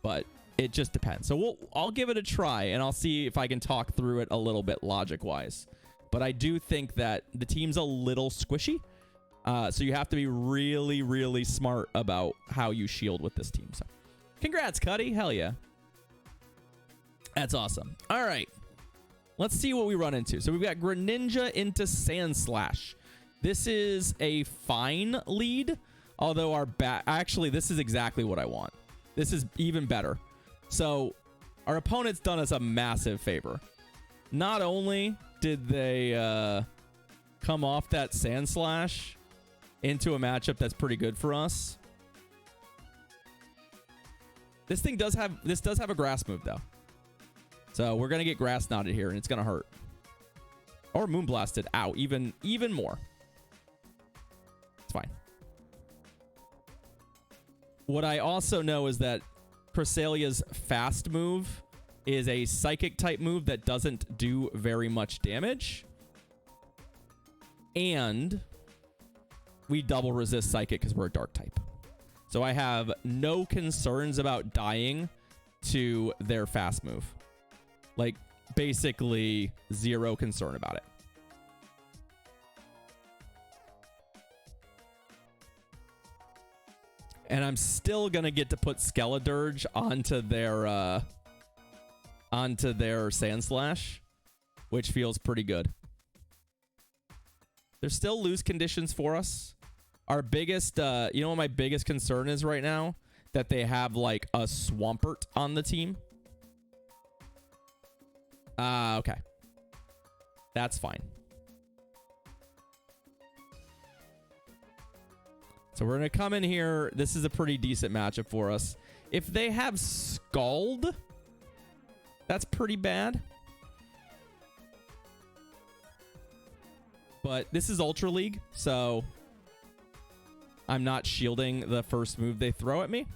but it just depends. So I'll give it a try, and I'll see if I can talk through it a little bit logic-wise. But I do think that the team's a little squishy, so you have to be really, really smart about how you shield with this team. So, congrats, Cuddy. Hell yeah. That's awesome. All right. Let's see what we run into. So we've got Greninja into Sand Slash. This is a fine lead, although our actually, this is exactly what I want. This is even better. So our opponent's done us a massive favor. Not only did they come off that Sand Slash into a matchup that's pretty good for us. This does have a grass move though. So we're gonna get grass knotted here, and it's gonna hurt. Or moon blasted. Ow, even more. It's fine. What I also know is that Cressalia's fast move is a psychic type move that doesn't do very much damage. And we double resist psychic because we're a dark type. So I have no concerns about dying to their fast move. Like, basically zero concern about it. And I'm still going to get to put Skeledirge onto their Sand Slash, which feels pretty good. There's still lose conditions for us. Our biggest, you know what my biggest concern is right now? That they have, like, a Swampert on the team. Okay. That's fine. So we're going to come in here. This is a pretty decent matchup for us. If they have Scald, that's pretty bad. But this is Ultra League, so I'm not shielding the first move they throw at me.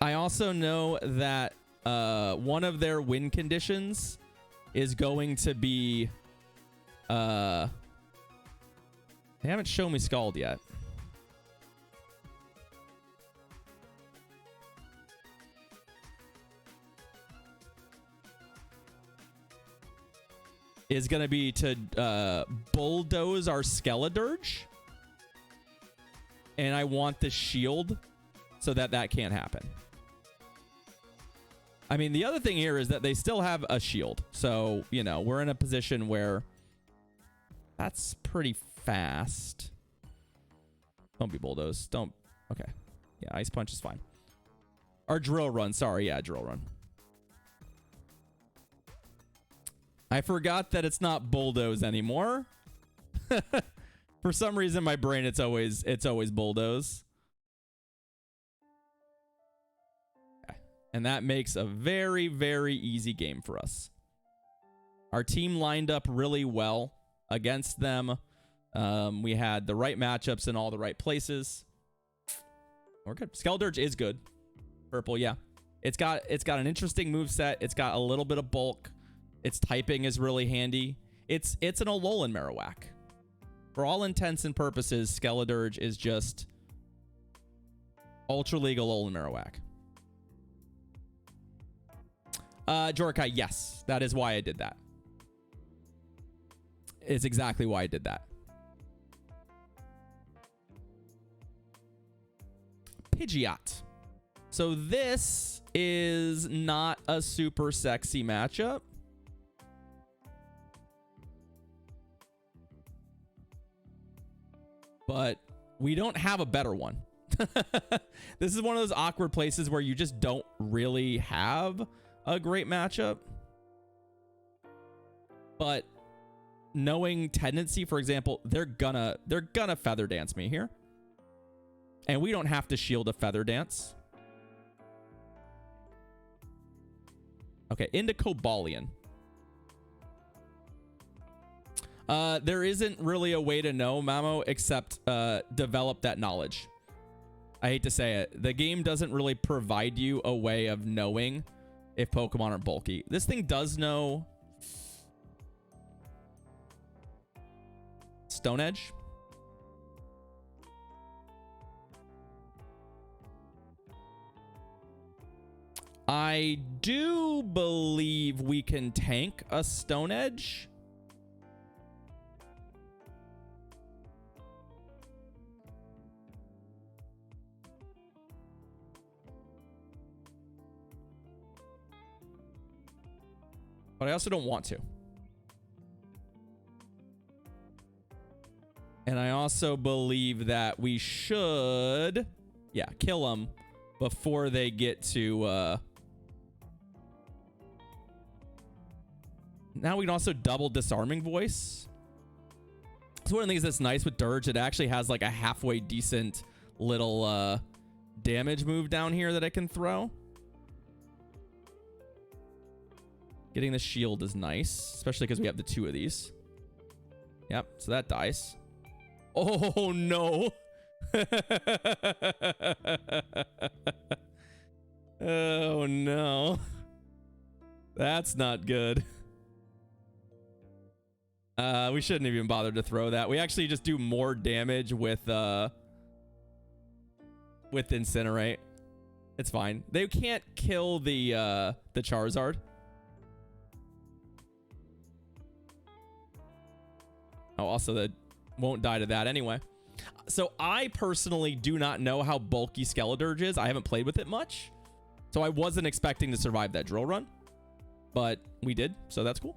I also know that one of their win conditions is going to be... they haven't shown me Scald yet. Is going to be to bulldoze our Skeledirge. And I want the shield so that that can't happen. I mean, the other thing here is that they still have a shield. So, you know, we're in a position where that's pretty fast. Don't be bulldozed. Don't. Okay. Yeah, Ice Punch is fine. Or Drill Run. Sorry. Yeah, Drill Run. I forgot that it's not bulldoze anymore. For some reason, my brain, it's always bulldoze. Okay. And that makes a very, very easy game for us. Our team lined up really well against them. We had the right matchups in all the right places. We're good. Skeledirge is good. Purple, yeah. It's got an interesting moveset. It's got a little bit of bulk. Its typing is really handy. It's an Alolan Marowak. For all intents and purposes, Skeledirge is just Ultra League Alolan Marowak. Jorkai, yes. That is why I did that. It's exactly why I did that. Pidgeot. So this is not a super sexy matchup. But we don't have a better one. This is one of those awkward places where you just don't really have a great matchup. But knowing tendency, for example, they're gonna Feather Dance me here. And we don't have to shield a Feather Dance. Okay, into Cobalion. There isn't really a way to know, Mamo, except develop that knowledge. I hate to say it. The game doesn't really provide you a way of knowing if Pokemon are bulky. This thing does know Stone Edge. I do believe we can tank a Stone Edge. But I also don't want to. And I also believe that we should, yeah, kill them before they get to, now we can also double Disarming Voice. So one of the things that's nice with Dirge, it actually has like a halfway decent little damage move down here that I can throw. Getting the shield is nice, especially because we have the 2 of these. Yep, so that dies. Oh, no. Oh, no. That's not good. We shouldn't have even bothered to throw that. We actually just do more damage with Incinerate. It's fine. They can't kill the Charizard. Oh, also that won't die to that anyway. So I personally do not know how bulky Skeledirge is. I haven't played with it much. So I wasn't expecting to survive that drill run. But we did, so that's cool.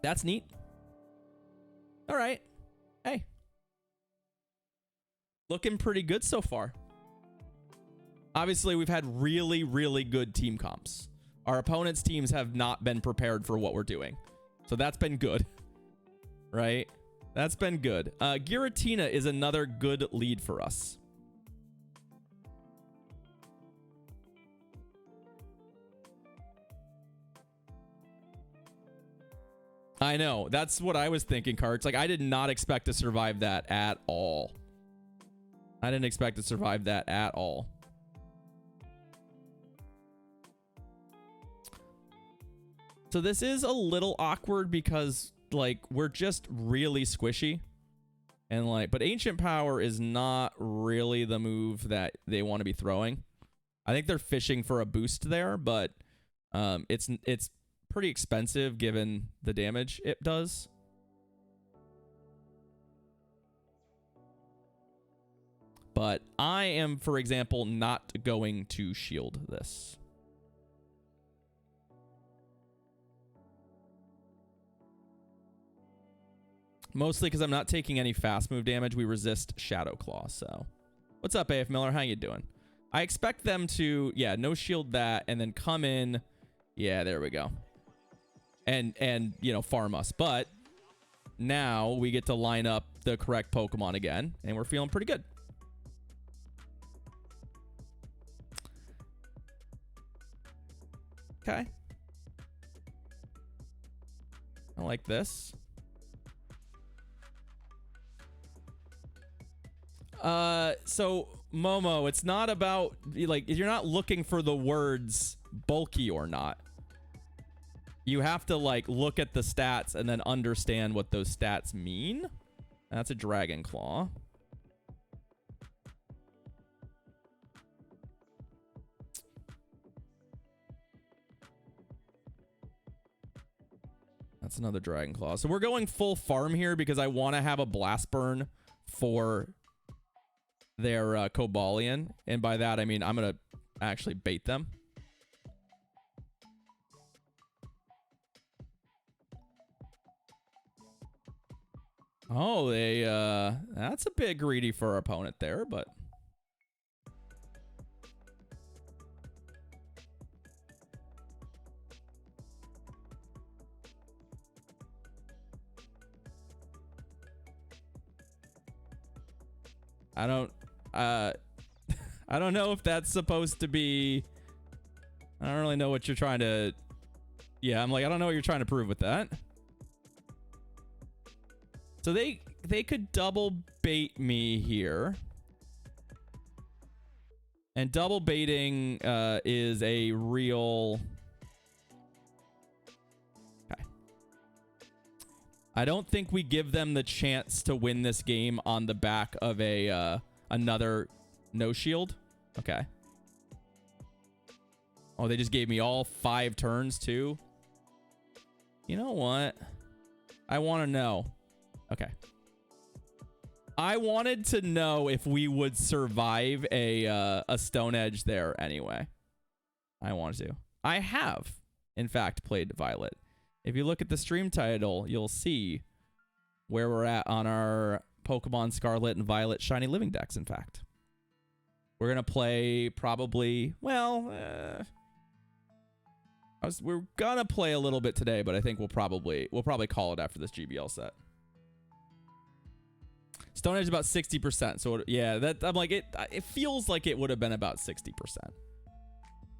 That's neat. All right. Hey. Looking pretty good so far. Obviously, we've had really, really good team comps. Our opponents' teams have not been prepared for what we're doing. So that's been good. Right? That's been good. Giratina is another good lead for us. I know. That's what I was thinking, Karts. Like, I did not expect to survive that at all. I didn't expect to survive that at all. So this is a little awkward because, like, we're just really squishy. And, like, but Ancient Power is not really the move that they want to be throwing. I think they're fishing for a boost there, but it's pretty expensive given the damage it does. But I am, for example, not going to shield this. Mostly because I'm not taking any fast move damage. We resist Shadow Claw, so. What's up, AF Miller? How you doing? I expect them to, yeah, no shield that, and then come in. Yeah, there we go. And you know, farm us. But now we get to line up the correct Pokemon again, and we're feeling pretty good. Okay. I like this. So Momo, it's not about, like, you're not looking for the words bulky or not. You have to, like, look at the stats and then understand what those stats mean. That's a Dragon Claw. That's another Dragon Claw. So we're going full farm here because I want to have a Blast Burn for their Cobalion. And by that, I mean I'm going to actually bait them. Oh, they, that's a bit greedy for our opponent there, but. I don't know if that's supposed to be, I don't really know what you're trying to, yeah, I'm like, I don't know what you're trying to prove with that. So they could double bait me here. And double baiting is a real... Okay. I don't think we give them the chance to win this game on the back of a another no shield. Okay. Oh, they just gave me all 5 turns too. You know what? I want to know. Okay. I wanted to know if we would survive a Stone Edge there anyway. I wanted to. I have, in fact, played Violet. If you look at the stream title, you'll see where we're at on our Pokemon Scarlet and Violet Shiny Living decks, in fact. We're going to play probably, well, we're going to play a little bit today, but I think we'll probably call it after this GBL set. Stone Edge is about 60%. So yeah, that I'm like, it feels like it would have been about 60%.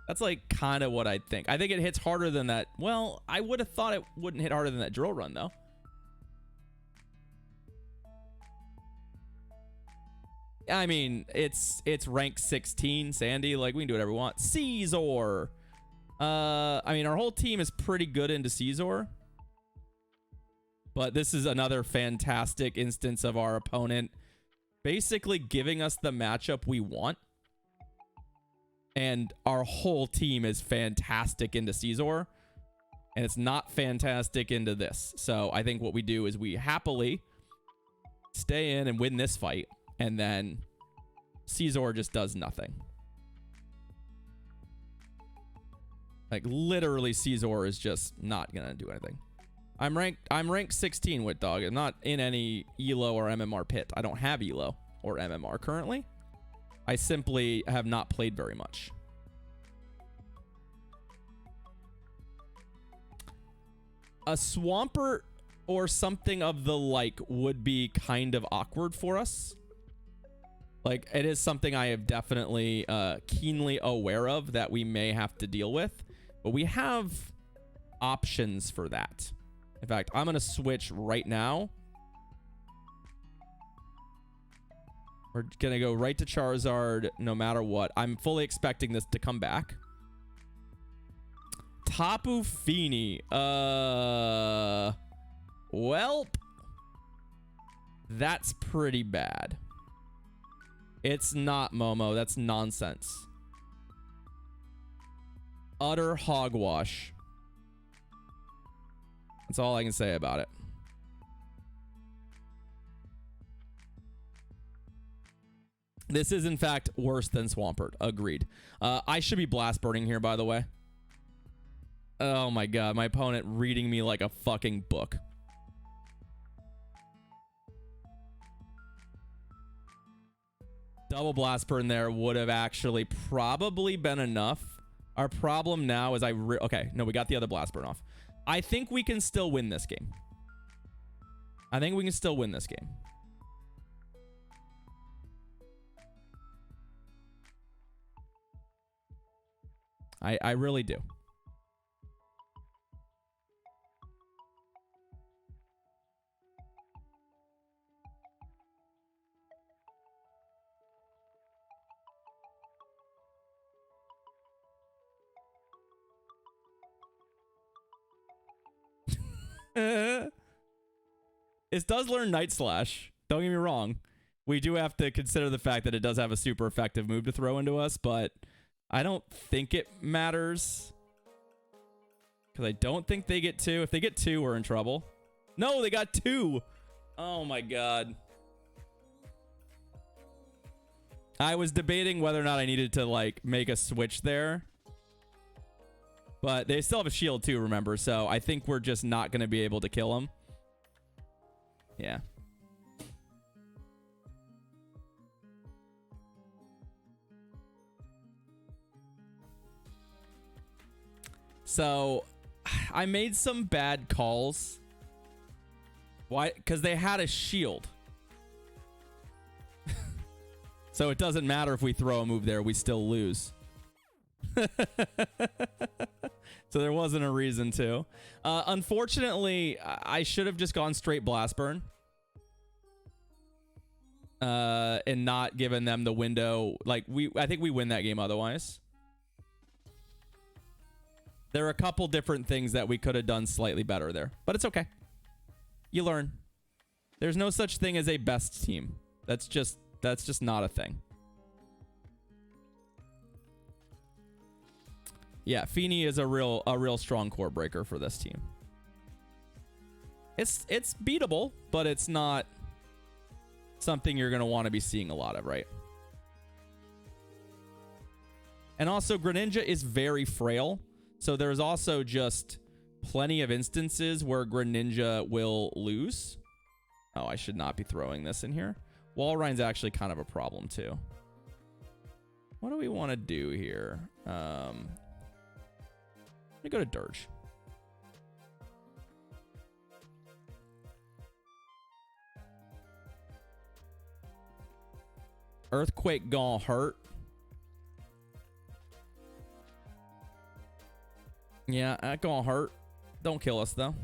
That's like kind of what I think. I think it hits harder than that. Well, I would have thought it wouldn't hit harder than that drill run though. I mean, it's rank 16, Sandy. Like, we can do whatever we want. Caesar. I mean, our whole team is pretty good into Caesar. But this is another fantastic instance of our opponent basically giving us the matchup we want. And our whole team is fantastic into Caesar. And it's not fantastic into this. So I think what we do is we happily stay in and win this fight. And then Caesar just does nothing. Like, literally, Caesar is just not going to do anything. I'm ranked 16 with Dog. I'm not in any ELO or MMR pit. I don't have ELO or MMR currently. I simply have not played very much. A Swampert or something of the like would be kind of awkward for us. Like, it is something I have definitely keenly aware of that we may have to deal with. But we have options for that. In fact, I'm going to switch right now. We're going to go right to Charizard no matter what. I'm fully expecting this to come back. Tapu Fini. Well, that's pretty bad. It's not Momo. That's nonsense. Utter hogwash. That's all I can say about it. This is, in fact, worse than Swampert. Agreed. I should be blast burning here, by the way. Oh my god, my opponent reading me like a fucking book. Double blast burn there would have actually probably been enough. Our problem now is okay, no, we got the other blast burn off. I think we can still win this game. I think we can still win this game. I really do. It does learn Night Slash. Don't get me wrong. We do have to consider the fact that it does have a super effective move to throw into us, but I don't think it matters. Because I don't think they get 2. If they get 2, we're in trouble. No, they got 2. Oh my god. I was debating whether or not I needed to, like, make a switch there. But they still have a shield too, remember? So I think we're just not going to be able to kill them. Yeah. So I made some bad calls. Why? Because they had a shield. So it doesn't matter if we throw a move there, we still lose. So there wasn't a reason to. Unfortunately, I should have just gone straight blast burn. And not given them the window. Like, I think we win that game otherwise. There are a couple different things that we could have done slightly better there. But it's okay. You learn. There's no such thing as a best team. That's just not a thing. Yeah, Feeny is a real strong core breaker for this team. It's beatable, but it's not something you're going to want to be seeing a lot of, right? And also, Greninja is very frail, so there's also just plenty of instances where Greninja will lose. Oh, I should not be throwing this in here. Walreign's actually kind of a problem, too. What do we want to do here? Let me go to Dirge. Earthquake gonna hurt. Yeah, that gonna hurt. Don't kill us, though.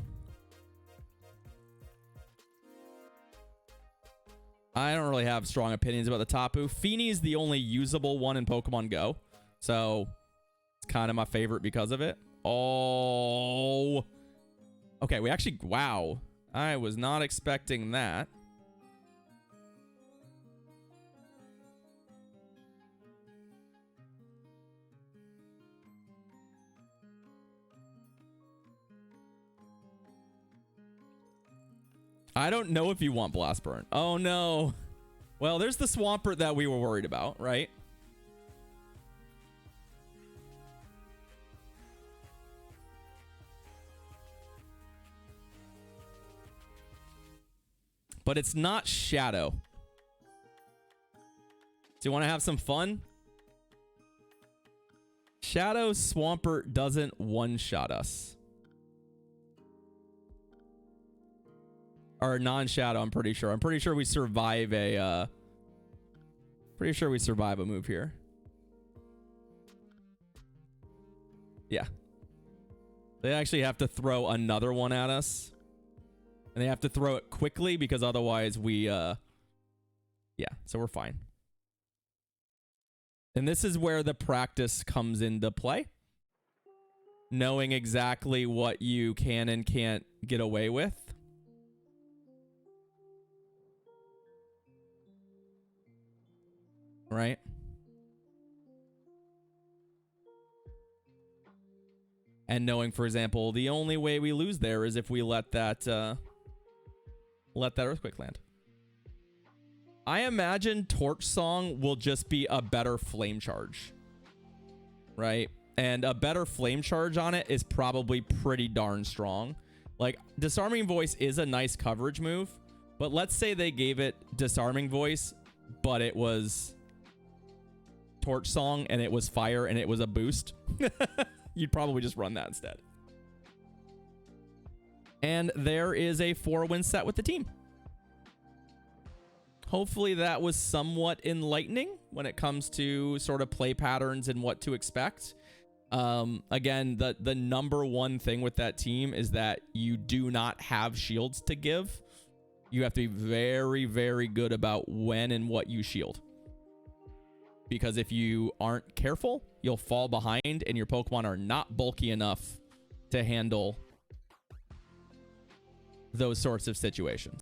I don't really have strong opinions about the Tapu. Feeny is the only usable one in Pokemon Go. So, it's kind of my favorite because of it. Oh. Okay, we actually... Wow. I was not expecting that. I don't know if you want Blast Burn. Oh, no. Well, there's the Swampert that we were worried about, right? But it's not Shadow. Do you want to have some fun? Shadow Swampert doesn't one-shot us. Or non-shadow, I'm pretty sure. I'm pretty sure we survive a move here. Yeah. They actually have to throw another one at us. And they have to throw it quickly because otherwise we yeah, so we're fine. And this is where the practice comes into play. Knowing exactly what you can and can't get away with. Right? And knowing, for example, the only way we lose there is if we let that earthquake land. I imagine Torch Song will just be a better flame charge. Right? And a better flame charge on it is probably pretty darn strong. Like, Disarming Voice is a nice coverage move, but let's say they gave it Disarming Voice, but it was Torch Song and it was fire and it was a boost. You'd probably just run that instead. And there is a 4-win set with the team. Hopefully that was somewhat enlightening when it comes to sort of play patterns and what to expect. Again, the number one thing with that team is that you do not have shields to give. You have to be very, very good about when and what you shield. Because if you aren't careful, you'll fall behind and your Pokemon are not bulky enough to handle those sorts of situations.